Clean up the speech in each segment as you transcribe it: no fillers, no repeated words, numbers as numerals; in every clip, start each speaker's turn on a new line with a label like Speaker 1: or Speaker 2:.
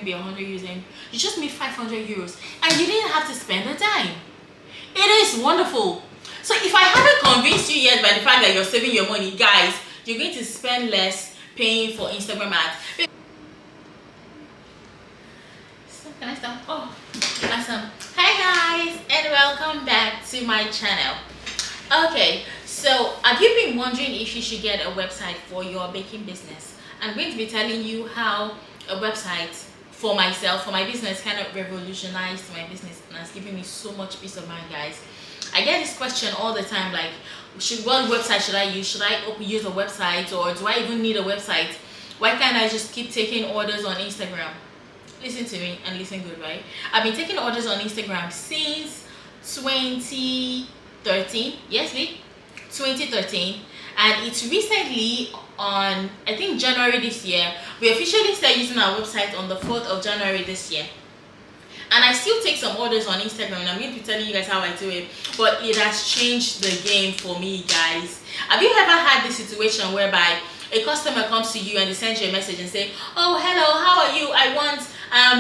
Speaker 1: maybe 100 euros, and you just made 500 euros and you didn't have to spend a dime. It is wonderful. So if I haven't convinced you yet by the fact that you're saving your money, guys, you're going to spend less paying for Instagram ads. Can I stop? Oh, awesome. Hi guys, and welcome back to my channel. Okay, so have you been wondering if you should get a website for your baking business? I'm going to be telling you how a website for myself, for my business, kind of revolutionized my business, and it's giving me so much peace of mind, guys. I get this question all the time, like, what website should I use? Should I use a website, or do I even need a website? Why can't I just keep taking orders on Instagram? Listen to me and listen good, right? I've been taking orders on Instagram since 2013. Yes, babe, 2013. And it's recently on, I think, January this year. We officially started using our website on the 4th of January this year. And I still take some orders on Instagram, and I'm going to be telling you guys how I do it. But it has changed the game for me, guys. Have you ever had this situation whereby a customer comes to you and they send you a message and say, oh, hello, how are you? I want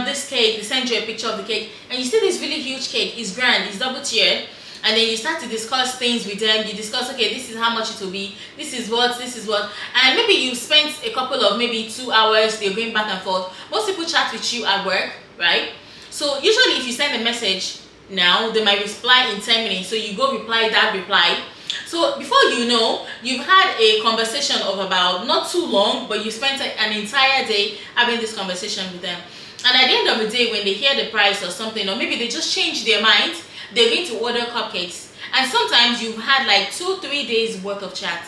Speaker 1: this cake. They send you a picture of the cake, and you see this really huge cake. It's grand, it's double tiered. And then you start to discuss things with them. You discuss, okay, this is how much it will be, this is what, and maybe you spent a couple of maybe 2 hours, they're going back and forth. Most people chat with you at work, right? So usually if you send a message now, they might reply in 10 minutes. So you go reply that reply. So before you know, you've had a conversation of about, not too long, but you spent an entire day having this conversation with them. And at the end of the day, when they hear the price or something, or maybe they just change their mind, they're going to order cupcakes. And sometimes you've had like 2-3 days worth of chat,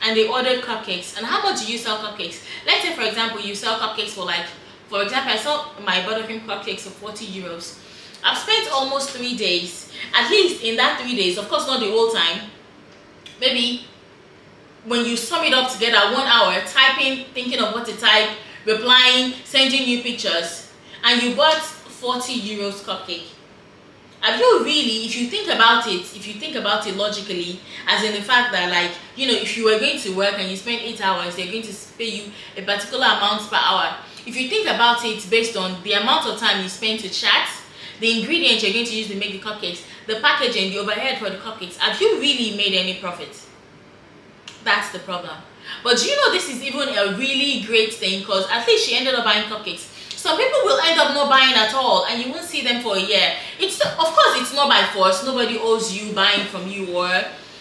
Speaker 1: and they ordered cupcakes. And how much do you sell cupcakes? Let's say, for example, you sell cupcakes for like, for example, I sell my buttercream cupcakes for 40 euros. I've spent almost 3 days, at least in that 3 days, of course not the whole time, maybe when you sum it up together, 1 hour, typing, thinking of what to type, replying, sending you pictures, and you bought 40 euros cupcake. Have you really, if you think about it logically, as in the fact that, like, you know, if you were going to work and you spend 8 hours, they're going to pay you a particular amount per hour. If you think about it based on the amount of time you spend to chat, the ingredients you're going to use to make the cupcakes, the packaging, the overhead for the cupcakes, have you really made any profit? That's the problem. But do you know this is even a really great thing, because at least she ended up buying cupcakes. Some people will end up not buying at all, and you won't see them for a year. It's, of course, it's not by force. Nobody owes you buying from you, or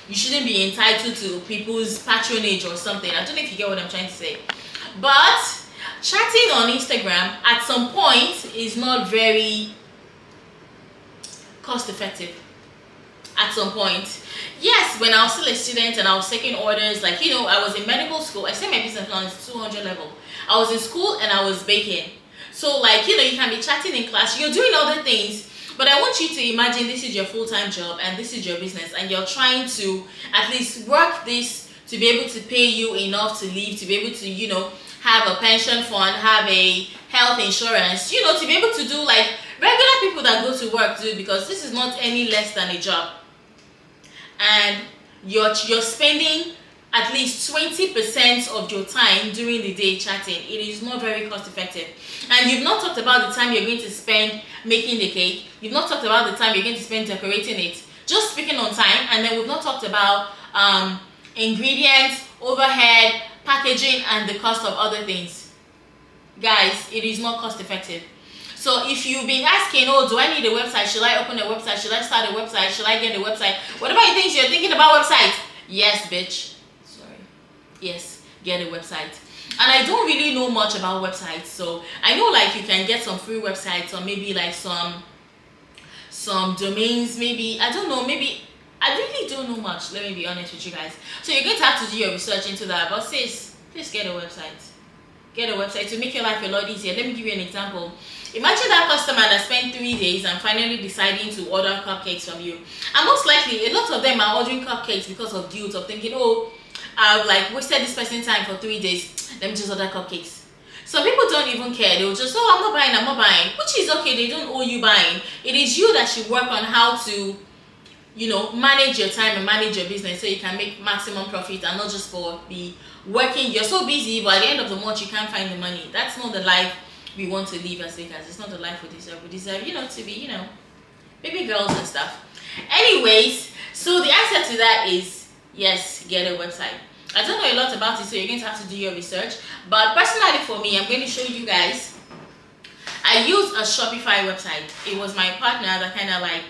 Speaker 1: you shouldn't be entitled to people's patronage or something. I don't know if you get what I'm trying to say. But chatting on Instagram at some point is not very cost effective. At some point, yes, when I was still a student and I was taking orders, like, you know, I was in medical school. I said my business plan is 200 level. I was in school and I was baking. So, like, you know, you can be chatting in class, you're doing other things, but I want you to imagine this is your full-time job and this is your business, and you're trying to at least work this to be able to pay you enough to live, to be able to, you know, have a pension fund, have a health insurance, you know, to be able to do like regular people that go to work do, because this is not any less than a job. And you're spending at least 20% of your time during the day chatting. It is not very cost effective. And you've not talked about the time you're going to spend making the cake. You've not talked about the time you're going to spend decorating it. Just speaking on time. And then we've not talked about ingredients, overhead, packaging, and the cost of other things. Guys, it is not cost effective. So if you've been asking, oh, do I need a website? Should I open a website? Should I start a website? Should I get a website? Whatever you think you're thinking about website. Yes, bitch. Sorry. Yes, get a website. And I don't really know much about websites. So I know, like, you can get some free websites, or maybe like some domains, maybe. I don't know, maybe. I really don't know much, let me be honest with you guys. So you're going to have to do your research into that. But sis, please get a website. Get a website to make your life a lot easier. Let me give you an example. Imagine that customer that spent 3 days and finally deciding to order cupcakes from you. And most likely, a lot of them are ordering cupcakes because of guilt, of thinking, oh, I've like wasted this person's time for 3 days. Let me just order cupcakes. Some people don't even care. They will just, oh, I'm not buying. Which is okay. They don't owe you buying. It is you that should work on how to, you know, manage your time and manage your business so you can make maximum profit, and not just for the working. You're so busy, but at the end of the month you can't find the money. That's not the life we want to live as bakers. It's not the life we deserve. We deserve, to be, baby girls and stuff. Anyways, so the answer to that is yes, get a website. I don't know a lot about it, so you're going to have to do your research. But personally for me, I'm going to show you guys. I used a Shopify website. It was my partner that kind of like,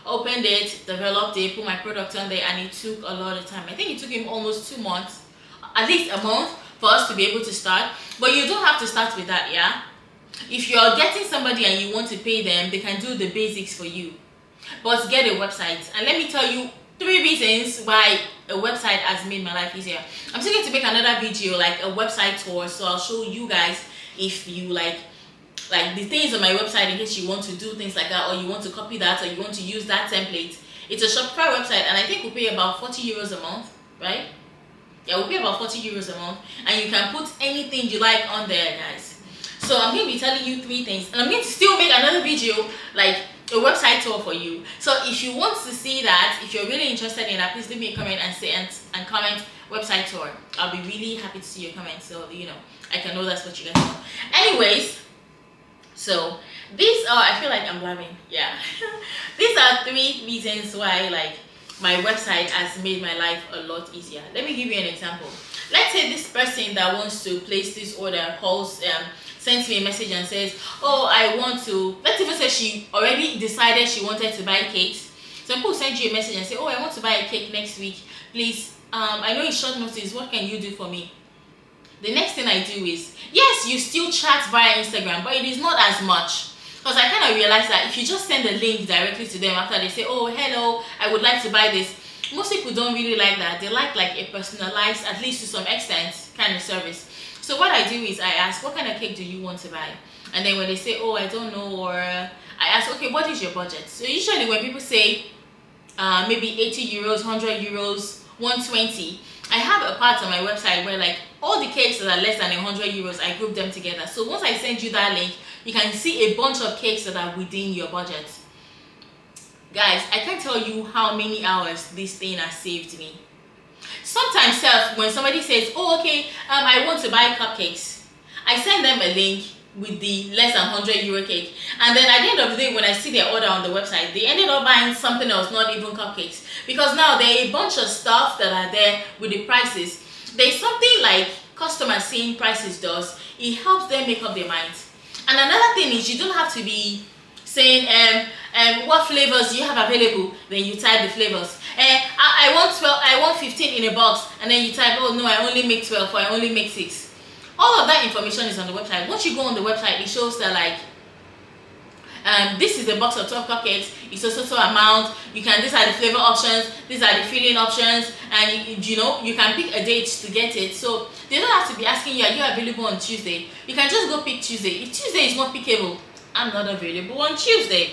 Speaker 1: opened it, developed it, put my product on there, and it took a lot of time. I think it took him almost 2 months, at least a month, for us to be able to start. But you don't have to start with that, yeah? If you're getting somebody and you want to pay them, they can do the basics for you. But get a website. And let me tell you 3 reasons why a website has made my life easier. I'm still going to make another video, like a website tour, so I'll show you guys if you like the things on my website in case you want to do things like that, or you want to copy that, or you want to use that template. It's a Shopify website, and I think we pay about 40 euros a month, right? Yeah, we pay about 40 euros a month, and you can put anything you like on there, guys. So I'm going to be telling you 3 things, and I'm going to still make another video, like a website tour for you. So if you want to see that, if you're really interested in that, please leave me a comment and say and comment website tour. I'll be really happy to see your comments, so I can know that's what you guys want. Anyways, so these are, I feel like I'm blabbing, yeah. These are 3 reasons why my website has made my life a lot easier. Let me give you an example. Let's say this person that wants to place this order sends me a message and says, oh, I want to, let's even say she already decided she wanted to buy cakes. Some people send you a message and say, oh, I want to buy a cake next week, please, I know it's short notice, what can you do for me? The next thing I do is, yes, you still chat via Instagram, but it is not as much. Because I kind of realized that if you just send a link directly to them after they say, oh, hello, I would like to buy this, most people don't really like that. They like a personalized, at least to some extent, kind of service. So what I do is I ask, what kind of cake do you want to buy? And then when they say, oh, I don't know, or I ask, okay, what is your budget? So usually when people say maybe 80 euros, 100 euros, 120, I have a part on my website where all the cakes that are less than 100 euros, I group them together. So once I send you that link, you can see a bunch of cakes that are within your budget. Guys, I can't tell you how many hours this thing has saved me. Sometimes when somebody says, oh, okay, I want to buy cupcakes, I send them a link with the less than 100 euro cake, and then at the end of the day, when I see their order on the website, they ended up buying something else, not even cupcakes, because now there are a bunch of stuff that are there with the prices. There's something like customers seeing prices does. It helps them make up their minds. And another thing is, you don't have to be saying what flavors do you have available, then you type the flavors. I want 12, I want 15 in a box, and then you type, oh no, I only make 12, or I only make 6. All of that information is on the website. Once you go on the website, it shows that this is a box of 12 cupcakes, it's so amount, these are the flavor options, these are the filling options, and you can pick a date to get it. So they don't have to be asking you, are you available on Tuesday? You can just go pick Tuesday. If Tuesday is not pickable, I'm not available on Tuesday.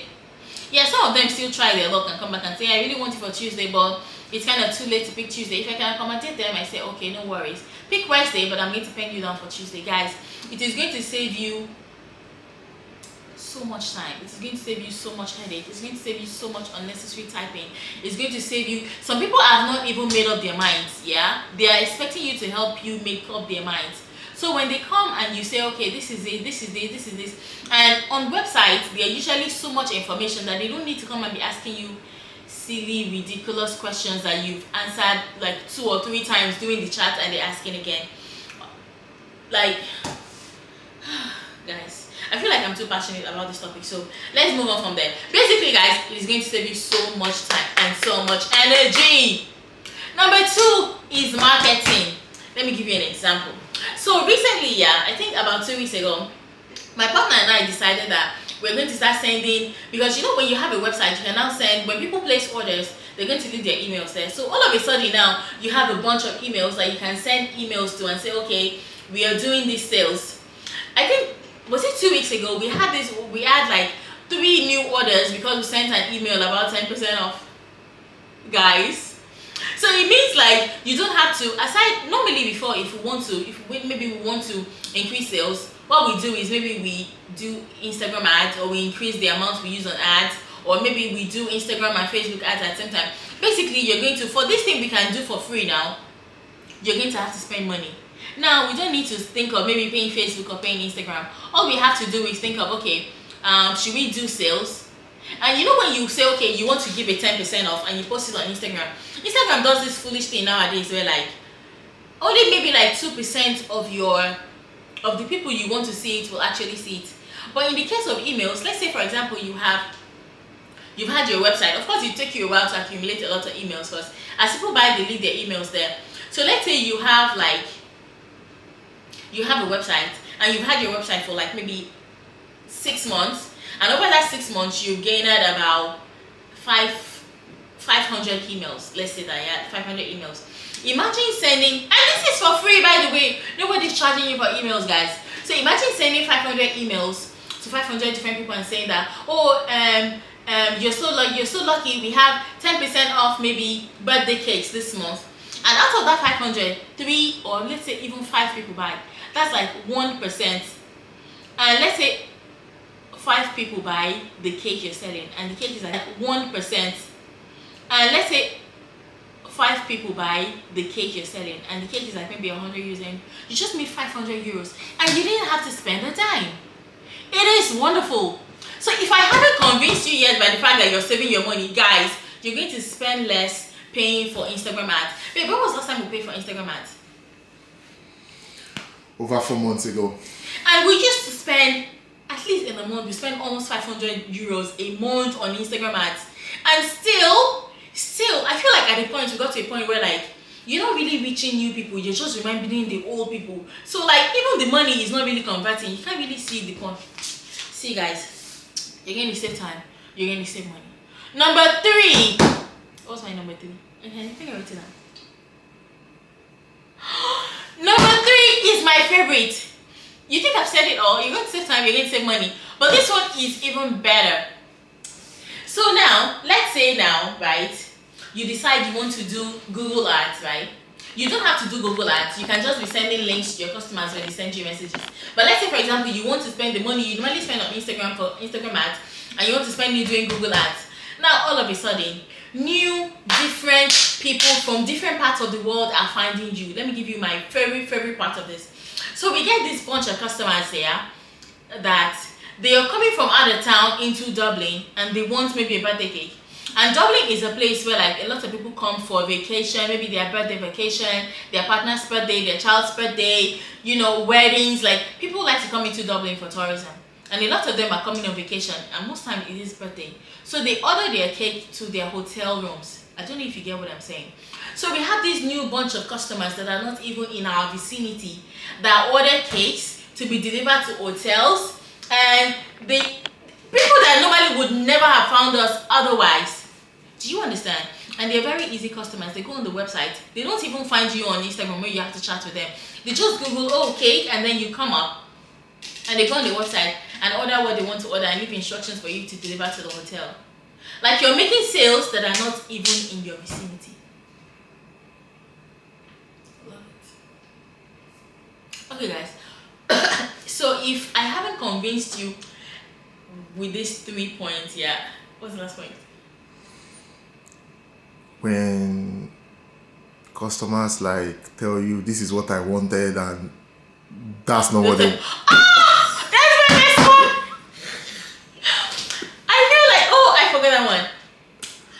Speaker 1: Yeah, some of them still try their luck and come back and say, I really want it for Tuesday, but it's kind of too late to pick Tuesday. If I can accommodate them, I say, okay, no worries. Pick Wednesday, but I'm going to pen you down for Tuesday. Guys, it is going to save you so much time. It's going to save you so much headache. It's going to save you so much unnecessary typing. It's going to save you. Some people have not even made up their minds, yeah? They are expecting you to help you make up their minds. So when they come and you say, okay, this is it, this is it, this is this, and on websites, there are usually so much information that they don't need to come and be asking you silly, ridiculous questions that you've answered 2 or 3 times during the chat, and they're asking again. Guys, I feel like I'm too passionate about this topic, so let's move on from there. Basically, guys, it's going to save you so much time and so much energy. Number 2 is marketing. Let me give you an example. So recently, yeah, I think about 2 weeks ago, my partner and I decided that we're going to start sending, because when you have a website, you can now send, when people place orders, they're going to leave their emails there. So all of a sudden now, you have a bunch of emails that you can send emails to and say, okay, we are doing these sales. I think, was it 2 weeks ago, we had 3 new orders because we sent an email about 10% off. Guys. So it means you don't have to, aside, normally before, if maybe we want to increase sales, what we do is maybe we do Instagram ads, or we increase the amount we use on ads, or maybe we do Instagram and Facebook ads at the same time. Basically, you're going to, for this thing we can do for free now, you're going to have to spend money. Now we don't need to think of maybe paying Facebook or paying Instagram. All we have to do is think of, okay, should we do sales? And you know, when you say, okay, you want to give a 10% off and you post it on Instagram, Instagram does this foolish thing nowadays where like only maybe like 2% of the people you want to see it will actually see it. But in the case of emails, let's say for example you've had your website. Of course, it takes you a while to accumulate a lot of emails first. As people buy, they leave their emails there. So let's say you have a website and you've had your website for like maybe 6 months, and over that 6 months you've gained about 500 emails. Let's say that, yeah, 500 emails. Imagine sending, and this is for free, by the way, nobody's charging you for emails, guys. So imagine sending 500 emails to 500 different people and saying that, oh, you're so lucky, we have 10% off maybe birthday cakes this month. And out of that 500, 3 or let's say even 5 people buy. That's like 1%. And let's say 5 people buy the cake you're selling, and the cake is like 1%. And let's say 5 people buy the cake you're selling, and the cake is like maybe 100 euros, and you just made 500 euros, and you didn't have to spend a dime. It is wonderful. So if I haven't convinced you yet by the fact that you're saving your money, guys, you're going to spend less paying for Instagram ads. Babe, when was the last time we paid for Instagram ads?
Speaker 2: Over 4 months ago.
Speaker 1: And we used to spend, at least in a month, we spend almost 500 euros a month on Instagram ads. And still, I feel like at the point, we got to a point where like, you're not really reaching new people, you're just reminding the old people. So like, even the money is not really converting. You can't really see the point. See guys, you're going to save time, you're going to save money. Number 3. What's my number 3? Okay, I think I wrote it down. Number 3 is my favorite. You think I've said it all? You're going to save time, you're going to save money. But this one is even better. So now, let's say now, right, you decide you want to do Google ads, right? You don't have to do Google ads. You can just be sending links to your customers when they send you messages. But let's say, for example, you want to spend the money you normally spend on Instagram for Instagram ads, and you want to spend it doing Google ads. Now, all of a sudden, new, different people from different parts of the world are finding you. Let me give you my favorite part of this. So we get this bunch of customers here that they are coming from out of town into Dublin, and they want maybe a birthday cake. And Dublin is a place where like a lot of people come for vacation, maybe their birthday vacation, their partner's birthday, their child's birthday, you know, weddings. Like, people like to come into Dublin for tourism. And a lot of them are coming on vacation, and most times it is birthday. So they order their cake to their hotel rooms. I don't know if you get what I'm saying. So we have this new bunch of customers that are not even in our vicinity that order cakes to be delivered to hotels, and people that normally would never have found us otherwise. Do you understand? And they're very easy customers. They go on the website. They don't even find you on Instagram where you have to chat with them. They just Google, oh, cake, and then you come up, and they go on the website and order what they want to order and leave instructions for you to deliver to the hotel. Like, you're making sales that are not even in your vicinity. Love it. Okay, guys. So if I haven't convinced you with these 3 points, yeah. What's the last point?
Speaker 2: When customers like tell you this is what I wanted and that's not what they...
Speaker 1: Ah! That's my next one! I feel like, oh, I forgot that one.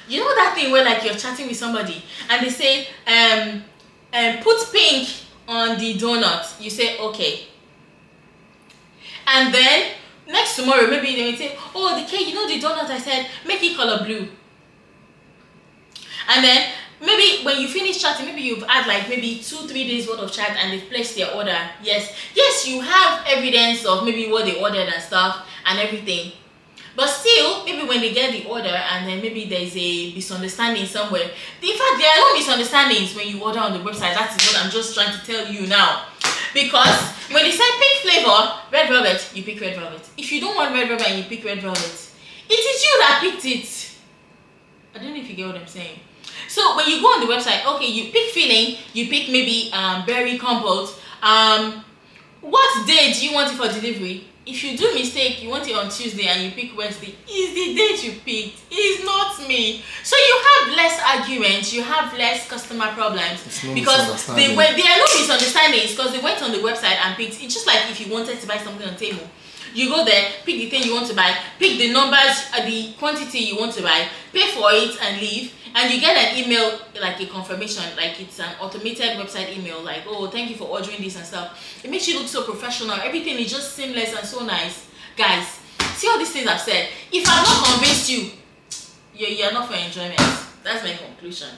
Speaker 1: You know that thing where like you're chatting with somebody and they say, put pink on the donut. You say, okay. And then next tomorrow, maybe they will say, oh, the cake, you know the donut I said, make it color blue. And then maybe when you finish chatting, maybe you've had like maybe 2-3 days worth of chat and they've placed their order. Yes, you have evidence of maybe what they ordered and stuff and everything. But still, maybe when they get the order and then maybe there's a misunderstanding somewhere. In fact, there are no misunderstandings when you order on the website. That is what I'm just trying to tell you now. Because when they say pick flavor, red velvet, you pick red velvet. If you don't want red velvet and you pick red velvet, it is you that picked it. I don't know if you get what I'm saying. So when you go on the website, okay, you pick filling, you pick maybe berry compote. What day do you want it for delivery? If you do mistake, you want it on Tuesday and you pick Wednesday, is the date you picked. It's not not me. So you have less arguments, you have less customer problems, because there are no misunderstandings, because they went on the website and picked. It's just like if you wanted to buy something on table. You go there, pick the thing you want to buy, pick the numbers, the quantity you want to buy, pay for it and leave, and you get an email, like a confirmation, like it's an automated website email, like, oh, thank you for ordering this and stuff. It makes you look so professional. Everything is just seamless and so nice. Guys, see all these things I've said. If I've not convinced you, you're not for enjoyment. That's my conclusion.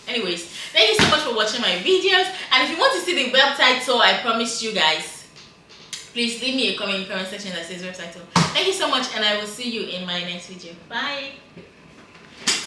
Speaker 1: Anyways, thank you so much for watching my videos, and if you want to see the website tour I promised you guys, please leave me a comment in the comment section that says website tour. Thank you so much, and I will see you in my next video. Bye.